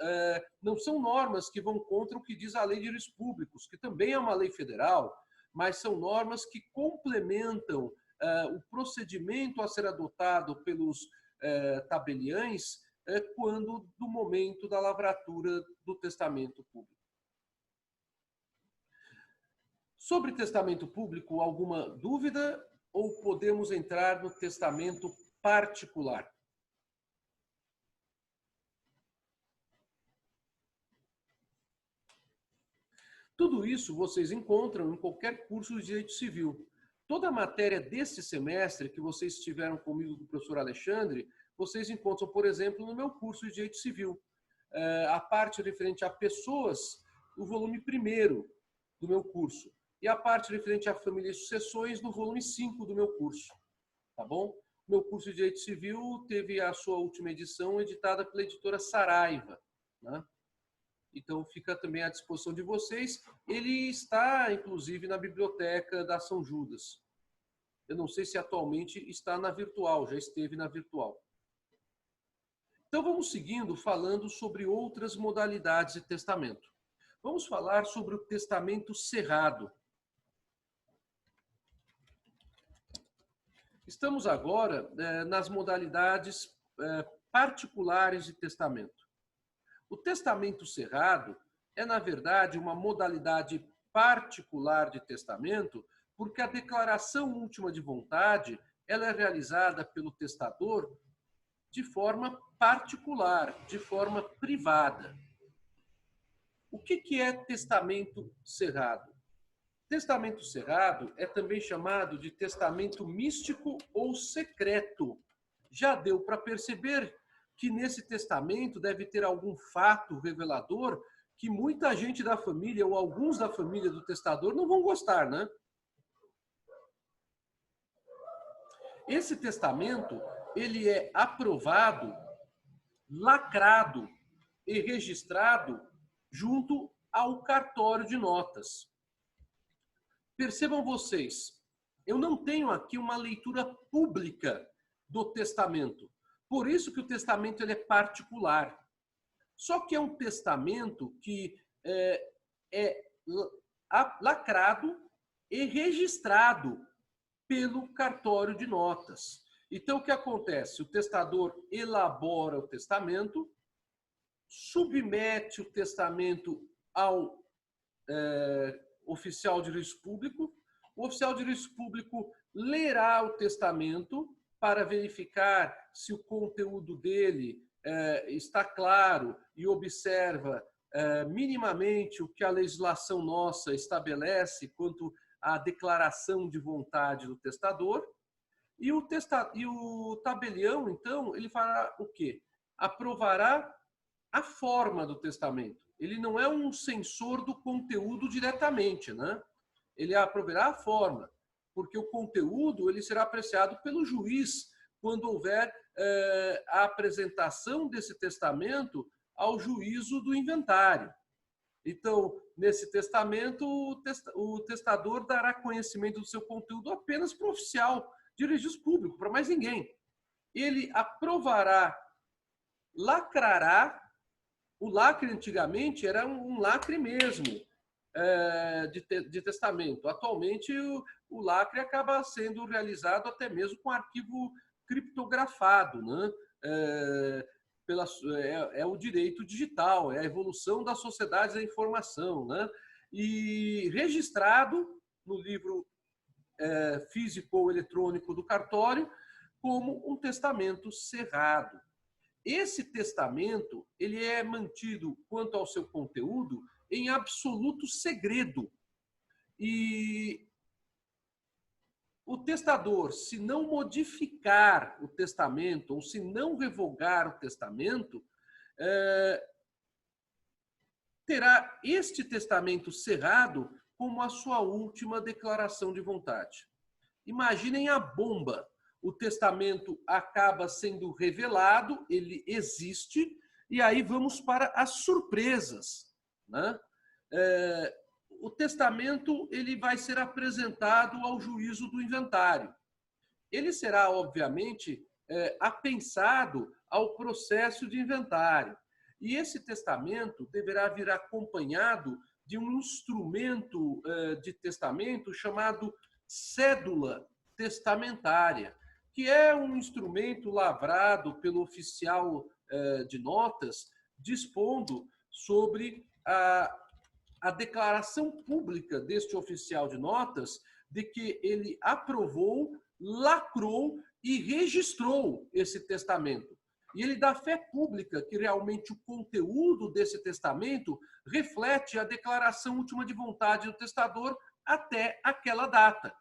não são normas que vão contra o que diz a Lei de Direitos Públicos, que também é uma lei federal, mas são normas que complementam o procedimento a ser adotado pelos tabeliães quando do momento da lavratura do testamento público. Sobre testamento público, alguma dúvida ou podemos entrar no testamento particular? Tudo isso vocês encontram em qualquer curso de Direito Civil. Toda a matéria deste semestre que vocês tiveram comigo com o professor Alexandre, vocês encontram, por exemplo, no meu curso de Direito Civil. A parte referente a pessoas, o volume 1º do meu curso. E a parte referente à família e sucessões, no volume 5 do meu curso. Tá bom? Meu curso de Direito Civil teve a sua última edição editada pela editora Saraiva, né? Então, fica também à disposição de vocês. Ele está, inclusive, na biblioteca da São Judas. Eu não sei se atualmente está na virtual, já esteve na virtual. Então, vamos seguindo falando sobre outras modalidades de testamento. Vamos falar sobre o testamento cerrado. Estamos agora nas modalidades particulares de testamento. O testamento cerrado é, na verdade, uma modalidade particular de testamento, porque a declaração última de vontade ela é realizada pelo testador de forma particular, de forma privada. O que é testamento cerrado? Testamento cerrado é também chamado de testamento místico ou secreto. Já deu para perceber que nesse testamento deve ter algum fato revelador que muita gente da família ou alguns da família do testador não vão gostar, né? Esse testamento, ele é aprovado, lacrado e registrado junto ao cartório de notas. Percebam vocês, eu não tenho aqui uma leitura pública do testamento. Por isso que o testamento ele é particular. Só que é um testamento que é lacrado e registrado pelo cartório de notas. Então, o que acontece? O testador elabora o testamento, submete o testamento ao oficial de registro público. O oficial de registro público lerá o testamento para verificar se o conteúdo dele está claro e observa minimamente o que a legislação nossa estabelece quanto à declaração de vontade do testador. E o tabelião, então, ele fará o quê? Aprovará a forma do testamento. Ele não é um censor do conteúdo diretamente, né? Ele aprovará a forma, porque o conteúdo ele será apreciado pelo juiz quando houver a apresentação desse testamento ao juízo do inventário. Então, nesse testamento, o testador dará conhecimento do seu conteúdo apenas para o oficial de registro público, para mais ninguém. Ele aprovará, lacrará. O lacre antigamente era um lacre mesmo de testamento. Atualmente o lacre acaba sendo realizado até mesmo com arquivo criptografado, né? É o direito digital, é a evolução das sociedades da informação, né? E registrado no livro físico ou eletrônico do cartório como um testamento cerrado. Esse testamento ele é mantido, quanto ao seu conteúdo, em absoluto segredo. E o testador, se não modificar o testamento ou se não revogar o testamento, terá este testamento cerrado como a sua última declaração de vontade. Imaginem a bomba. O testamento acaba sendo revelado, ele existe, e aí vamos para as surpresas, né? O testamento ele vai ser apresentado ao juízo do inventário. Ele será, obviamente, apensado ao processo de inventário. E esse testamento deverá vir acompanhado de um instrumento de testamento chamado cédula testamentária, que é um instrumento lavrado pelo oficial de notas, dispondo sobre a declaração pública deste oficial de notas de que ele aprovou, lacrou e registrou esse testamento. E ele dá fé pública que realmente o conteúdo desse testamento reflete a declaração última de vontade do testador até aquela data.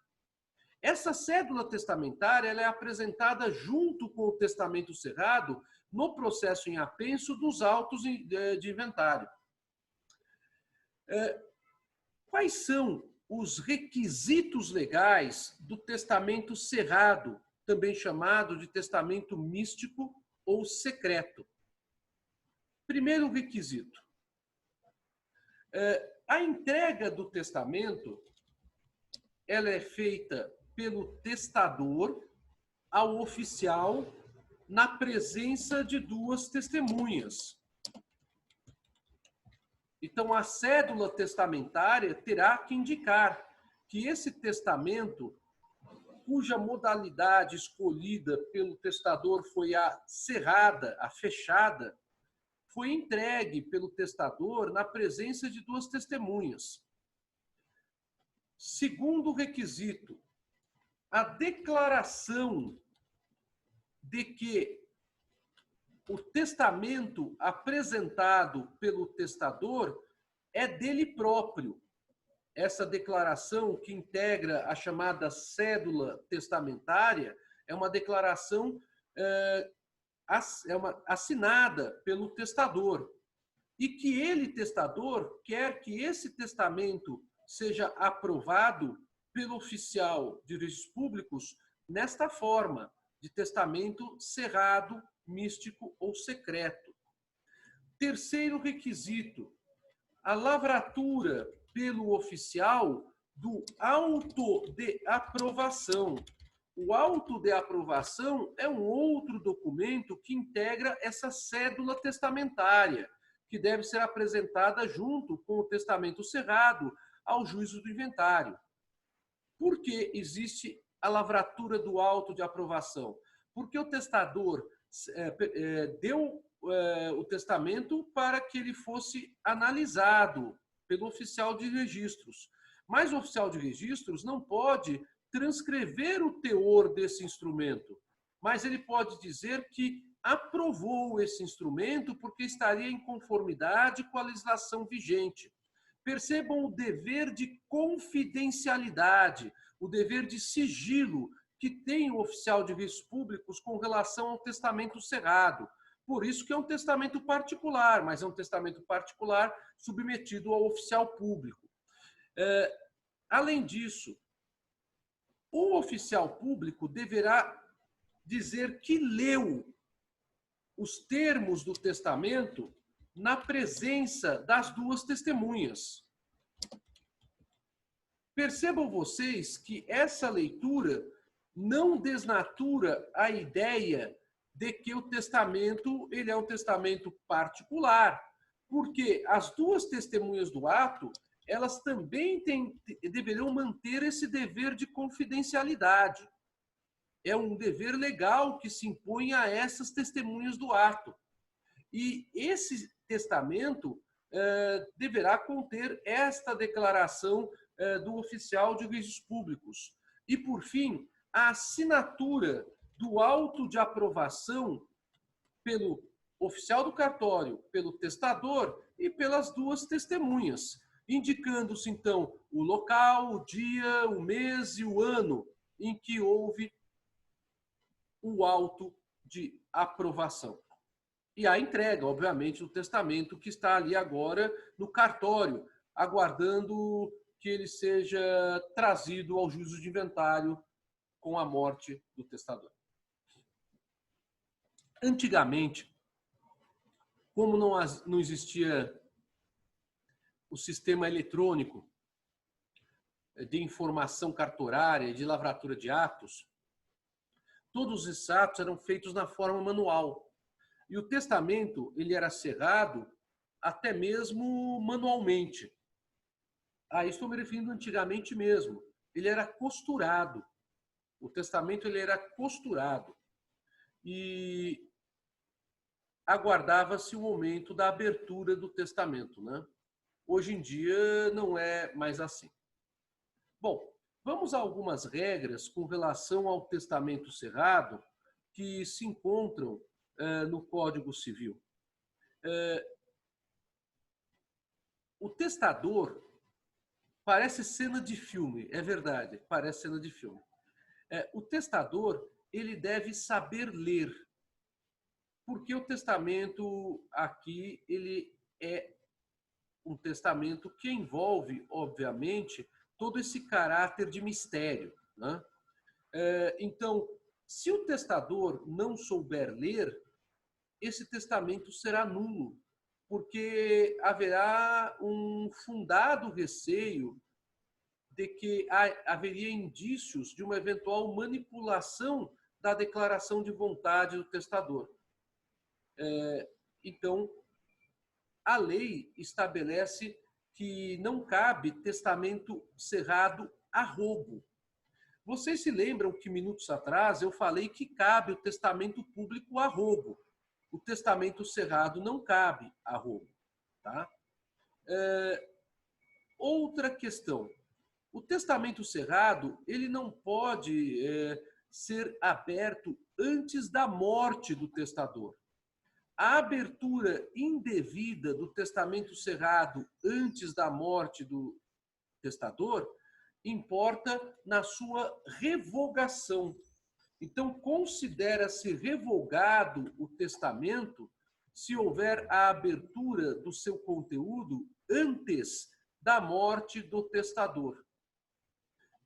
Essa cédula testamentária ela é apresentada junto com o testamento cerrado no processo em apenso dos autos de inventário. Quais são os requisitos legais do testamento cerrado, também chamado de testamento místico ou secreto? Primeiro requisito. A entrega do testamento ela é feita pelo testador ao oficial na presença de duas testemunhas. Então, a cédula testamentária terá que indicar que esse testamento cuja modalidade escolhida pelo testador foi a cerrada, a fechada, foi entregue pelo testador na presença de duas testemunhas. Segundo requisito, a declaração de que o testamento apresentado pelo testador é dele próprio. Essa declaração, que integra a chamada cédula testamentária, é uma declaração assinada pelo testador. E que ele, testador, quer que esse testamento seja aprovado pelo oficial de registros públicos nesta forma, de testamento cerrado, místico ou secreto. Terceiro requisito, a lavratura pelo oficial do auto de aprovação. O auto de aprovação é um outro documento que integra essa cédula testamentária, que deve ser apresentada junto com o testamento cerrado ao juízo do inventário. Por que existe a lavratura do auto de aprovação? Porque o testador deu o testamento para que ele fosse analisado pelo oficial de registros. Mas o oficial de registros não pode transcrever o teor desse instrumento, mas ele pode dizer que aprovou esse instrumento porque estaria em conformidade com a legislação vigente. Percebam o dever de confidencialidade, o dever de sigilo que tem o oficial de registros públicos com relação ao testamento cerrado. Por isso que é um testamento particular, mas é um testamento particular submetido ao oficial público. Além disso, o oficial público deverá dizer que leu os termos do testamento na presença das duas testemunhas. Percebam vocês que essa leitura não desnatura a ideia de que o testamento ele é um testamento particular, porque as duas testemunhas do ato, elas também deveriam manter esse dever de confidencialidade. É um dever legal que se impõe a essas testemunhas do ato. E esse testamento deverá conter esta declaração do oficial de registros públicos. E, por fim, a assinatura do auto de aprovação pelo oficial do cartório, pelo testador e pelas duas testemunhas, indicando-se, então, o local, o dia, o mês e o ano em que houve o auto de aprovação. E a entrega, obviamente, do testamento que está ali agora no cartório, aguardando que ele seja trazido ao juízo de inventário com a morte do testador. Antigamente, como não existia o sistema eletrônico de informação cartorária e de lavratura de atos, todos esses atos eram feitos na forma manual. E o testamento ele era cerrado até mesmo manualmente. Estou me referindo antigamente mesmo. Ele era costurado. O testamento ele era costurado. E aguardava-se o momento da abertura do testamento, né? Hoje em dia não é mais assim. Bom, vamos a algumas regras com relação ao testamento cerrado que se encontram no Código Civil. O testador parece cena de filme, é verdade, parece cena de filme. O testador ele deve saber ler, porque o testamento aqui ele é um testamento que envolve, obviamente, todo esse caráter de mistério, né? Então, se o testador não souber ler, esse testamento será nulo, porque haverá um fundado receio de que haveria indícios de uma eventual manipulação da declaração de vontade do testador. Então, a lei estabelece que não cabe testamento cerrado a roubo. Vocês se lembram que minutos atrás eu falei que cabe o testamento público a rogo. O testamento cerrado não cabe a rogo. Tá? Outra questão. O testamento cerrado ele não pode ser aberto antes da morte do testador. A abertura indevida do testamento cerrado antes da morte do testador importa na sua revogação. Então, considera-se revogado o testamento se houver a abertura do seu conteúdo antes da morte do testador.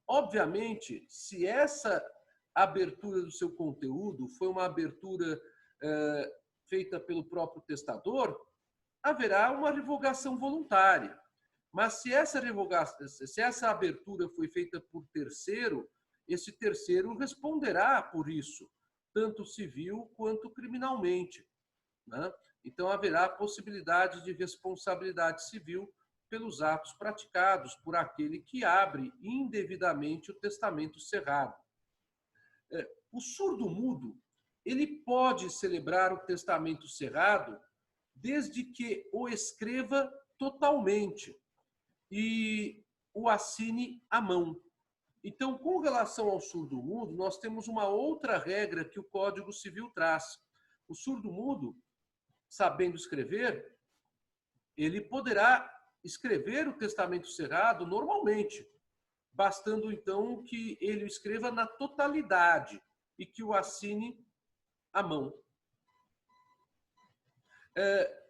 Obviamente, se essa abertura do seu conteúdo foi uma abertura feita pelo próprio testador, haverá uma revogação voluntária. Mas se essa abertura foi feita por terceiro, esse terceiro responderá por isso, tanto civil quanto criminalmente, né? Então haverá possibilidade de responsabilidade civil pelos atos praticados por aquele que abre indevidamente o testamento cerrado. O surdo-mudo, ele pode celebrar o testamento cerrado desde que o escreva totalmente e o assine à mão. Então, com relação ao surdo-mudo, nós temos uma outra regra que o Código Civil traz. O surdo-mudo, sabendo escrever, ele poderá escrever o testamento cerrado normalmente, bastando então que ele o escreva na totalidade e que o assine à mão.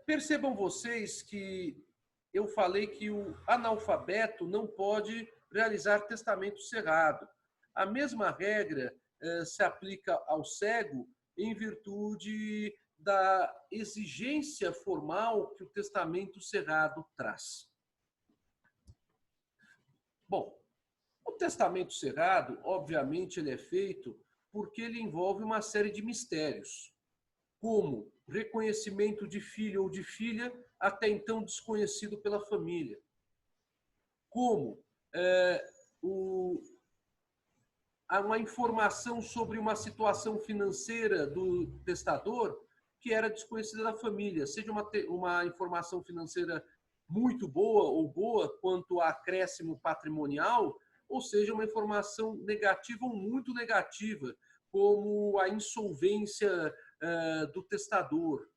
Percebam vocês que eu falei que o analfabeto não pode realizar testamento cerrado. A mesma regra se aplica ao cego em virtude da exigência formal que o testamento cerrado traz. Bom, o testamento cerrado, obviamente, ele é feito porque ele envolve uma série de mistérios, como reconhecimento de filho ou de filha até então desconhecido pela família, como uma informação sobre uma situação financeira do testador que era desconhecida da família, seja uma informação financeira muito boa ou boa quanto a acréscimo patrimonial, ou seja, uma informação negativa ou muito negativa, como a insolvência do testador.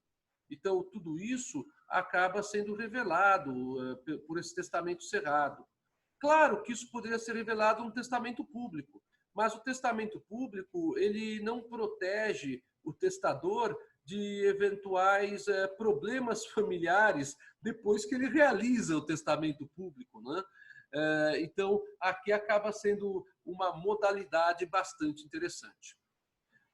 Então, tudo isso acaba sendo revelado por esse testamento cerrado. Claro que isso poderia ser revelado no testamento público, mas o testamento público ele não protege o testador de eventuais problemas familiares depois que ele realiza o testamento público, né? Então, aqui acaba sendo uma modalidade bastante interessante.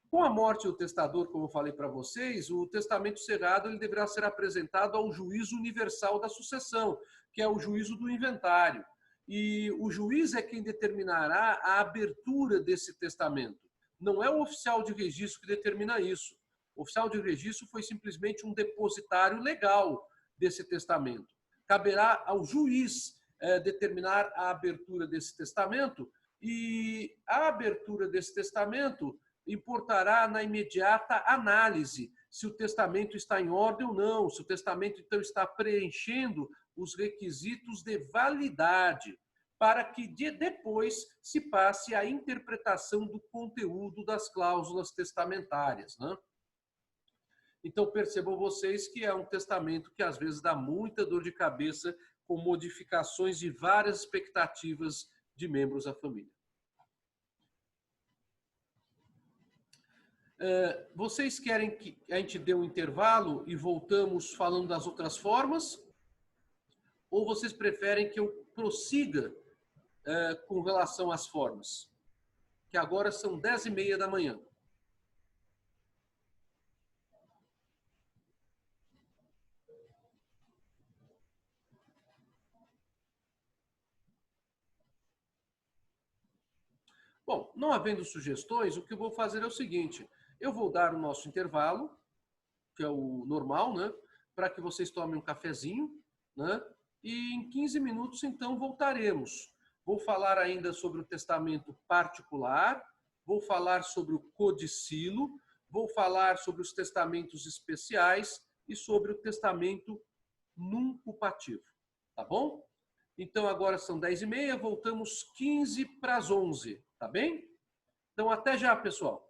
Com a morte do testador, como eu falei para vocês, o testamento cerrado ele deverá ser apresentado ao juízo universal da sucessão, que é o juízo do inventário. E o juiz é quem determinará a abertura desse testamento. Não é o oficial de registro que determina isso. O oficial de registro foi simplesmente um depositário legal desse testamento. Caberá ao juiz determinar a abertura desse testamento e a abertura desse testamento importará na imediata análise se o testamento está em ordem ou não, se o testamento então está preenchendo os requisitos de validade, para que depois se passe à interpretação do conteúdo das cláusulas testamentárias, né? Então percebam vocês que é um testamento que às vezes dá muita dor de cabeça com modificações de várias expectativas de membros da família. Vocês querem que a gente dê um intervalo e voltamos falando das outras formas? Ou vocês preferem que eu prossiga com relação às formas? Que agora são 10h30 da manhã. Bom, não havendo sugestões, o que eu vou fazer é o seguinte. Eu vou dar o nosso intervalo, que é o normal, né? Para que vocês tomem um cafezinho, né? E em 15 minutos, então, voltaremos. Vou falar ainda sobre o testamento particular, vou falar sobre o codicilo, vou falar sobre os testamentos especiais e sobre o testamento nuncupativo, tá bom? Então agora são 10h30, voltamos 11:15, tá bem? Então até já, pessoal.